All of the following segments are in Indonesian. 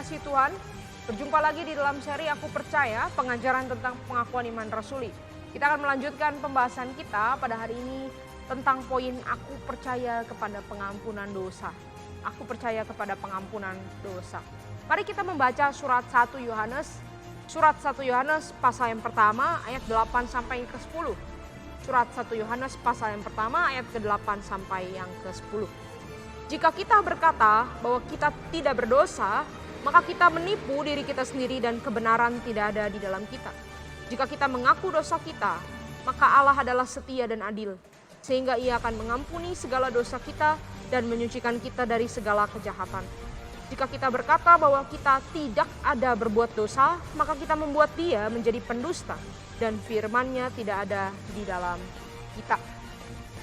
kasih Tuhan, berjumpa lagi di dalam seri Aku Percaya, pengajaran tentang pengakuan iman rasuli. Kita akan melanjutkan pembahasan kita pada hari ini tentang poin Aku Percaya kepada pengampunan dosa. Aku percaya kepada pengampunan dosa. Mari kita membaca surat 1 Yohanes. Surat 1 Yohanes pasal yang pertama ayat 8 sampai ke 10. Surat 1 Yohanes pasal yang pertama ayat ke-8 sampai yang ke-10. Jika kita berkata bahwa kita tidak berdosa, maka kita menipu diri kita sendiri dan kebenaran tidak ada di dalam kita. Jika kita mengaku dosa kita, maka Allah adalah setia dan adil, sehingga Ia akan mengampuni segala dosa kita dan menyucikan kita dari segala kejahatan. Jika kita berkata bahwa kita tidak ada berbuat dosa, maka kita membuat Dia menjadi pendusta dan firman-Nya tidak ada di dalam kita.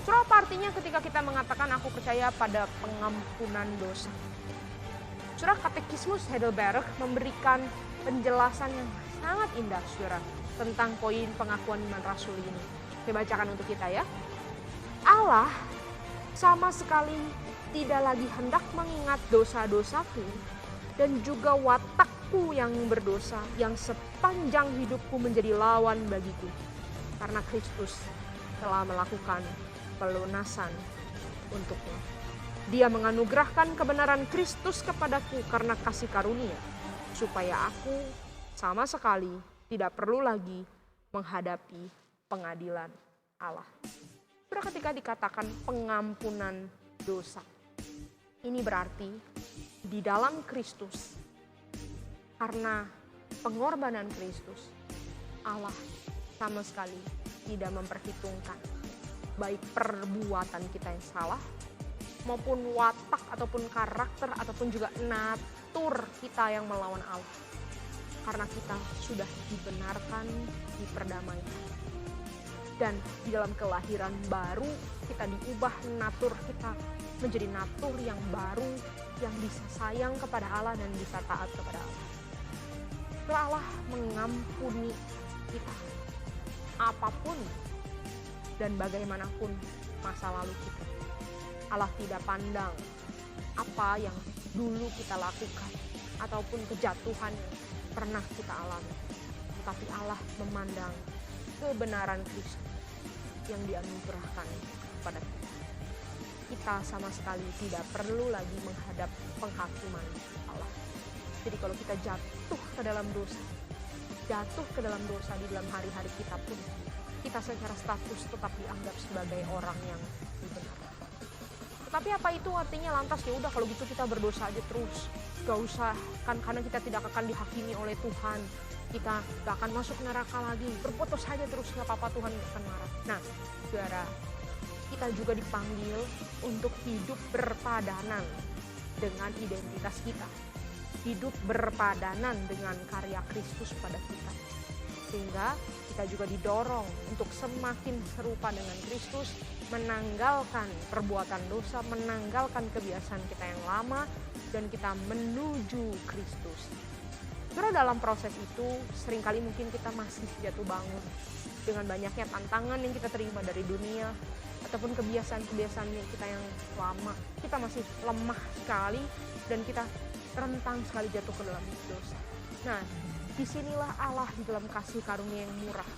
Surah apa artinya ketika kita mengatakan aku percaya pada pengampunan dosa? Surah Katekismus Heidelberg memberikan penjelasan yang sangat indah, saudara, tentang poin pengakuan iman rasuli ini. Saya bacakan untuk kita ya. Allah sama sekali tidak lagi hendak mengingat dosa-dosaku dan juga watakku yang berdosa yang sepanjang hidupku menjadi lawan bagiku. Karena Kristus telah melakukan pelunasan untuknya. Dia menganugerahkan kebenaran Kristus kepadaku karena kasih karunia, supaya aku sama sekali tidak perlu lagi menghadapi pengadilan Allah. Ketika dikatakan pengampunan dosa, ini berarti di dalam Kristus, karena pengorbanan Kristus, Allah sama sekali tidak memperhitungkan baik perbuatan kita yang salah maupun watak ataupun karakter ataupun juga natur kita yang melawan Allah. Karena kita sudah dibenarkan, diperdamaikan. Dan di dalam kelahiran baru kita diubah natur kita menjadi natur yang baru yang bisa sayang kepada Allah dan bisa taat kepada Allah. Allah mengampuni kita apapun dan bagaimanapun masa lalu kita. Allah tidak pandang apa yang dulu kita lakukan ataupun kejatuhan yang pernah kita alami. Tapi Allah memandang kebenaran Kristus yang dianugerahkan kepada kita. Kita sama sekali tidak perlu lagi menghadap penghakiman Allah. Jadi kalau kita jatuh ke dalam dosa di dalam hari-hari kita pun, kita secara status tetap dianggap sebagai orang yang dibenarkan. Tetapi apa itu artinya lantas ya udah kalau gitu kita berdosa aja terus, gak usah kan, karena kita tidak akan dihakimi oleh Tuhan, kita gak akan masuk neraka lagi, berbuat saja terus gak apa-apa, Tuhan gak akan marah. Nah saudara, kita juga dipanggil untuk hidup berpadanan dengan identitas kita, hidup berpadanan dengan karya Kristus pada kita, sehingga kita juga didorong untuk semakin serupa dengan Kristus, menanggalkan perbuatan dosa, menanggalkan kebiasaan kita yang lama, dan kita menuju Kristus. Karena dalam proses itu seringkali mungkin kita masih jatuh bangun dengan banyaknya tantangan yang kita terima dari dunia ataupun kebiasaan-kebiasaan kita yang lama. Kita masih lemah sekali dan kita rentan sekali jatuh ke dalam dosa. Nah, disinilah Allah di dalam kasih karunia yang murah.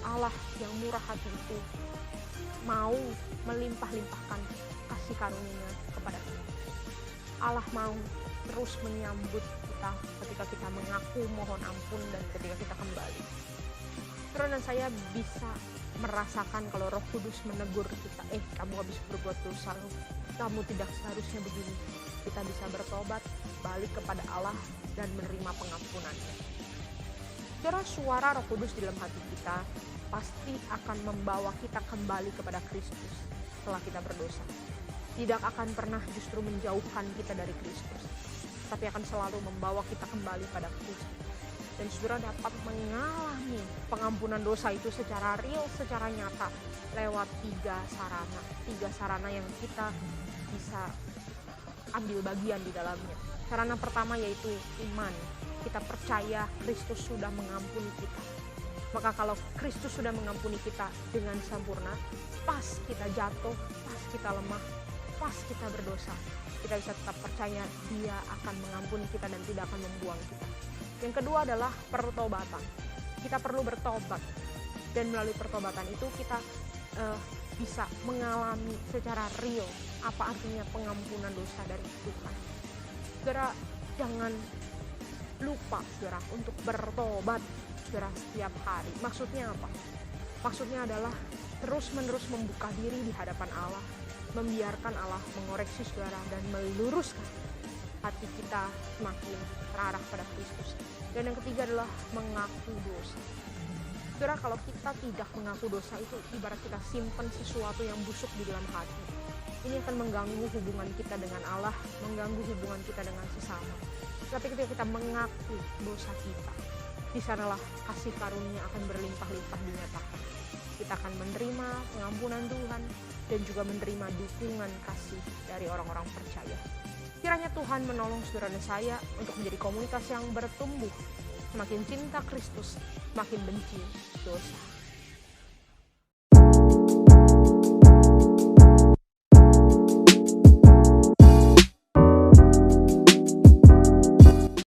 Allah yang murah hati itu mau melimpah-limpahkan kasih karunia kepada kita. Allah mau terus menyambut kita ketika kita mengaku mohon ampun dan ketika kita kembali. Karena saya bisa merasakan kalau Roh Kudus menegur kita, kamu habis berbuat dosa, kamu tidak seharusnya begini. Kita bisa bertobat, balik kepada Allah dan menerima pengampunannya. Suara Roh Kudus di dalam hati kita pasti akan membawa kita kembali kepada Kristus setelah kita berdosa. Tidak akan pernah justru menjauhkan kita dari Kristus, tapi akan selalu membawa kita kembali pada Kristus. Dan saudara dapat mengalami pengampunan dosa itu secara real, secara nyata lewat tiga sarana yang kita bisa ambil bagian di dalamnya. Sarana pertama yaitu iman. Kita percaya Kristus sudah mengampuni kita. Maka kalau Kristus sudah mengampuni kita dengan sempurna, pas kita jatuh, pas kita lemah, pas kita berdosa, kita bisa tetap percaya Dia akan mengampuni kita dan tidak akan membuang kita. Yang kedua adalah pertobatan. Kita perlu bertobat, dan melalui pertobatan itu kita bisa mengalami secara real apa artinya pengampunan dosa dari Tuhan. Saudara, jangan lupa saudara untuk bertobat saudara setiap hari. Maksudnya apa? Maksudnya adalah terus-menerus membuka diri di hadapan Allah, membiarkan Allah mengoreksi saudara dan meluruskan hati kita semakin terarah pada Kristus. Dan yang ketiga adalah mengaku dosa. Saudara, kalau kita tidak mengaku dosa itu ibarat kita simpan sesuatu yang busuk di dalam hati. Ini akan mengganggu hubungan kita dengan Allah, mengganggu hubungan kita dengan sesama. Tapi ketika kita mengaku dosa kita, di sanalah kasih karunia akan berlimpah-limpah dinyatakan. Kita akan menerima pengampunan Tuhan dan juga menerima dukungan kasih dari orang-orang percaya. Kiranya Tuhan menolong saudara dan saya untuk menjadi komunitas yang bertumbuh, semakin cinta Kristus, semakin benci dosa.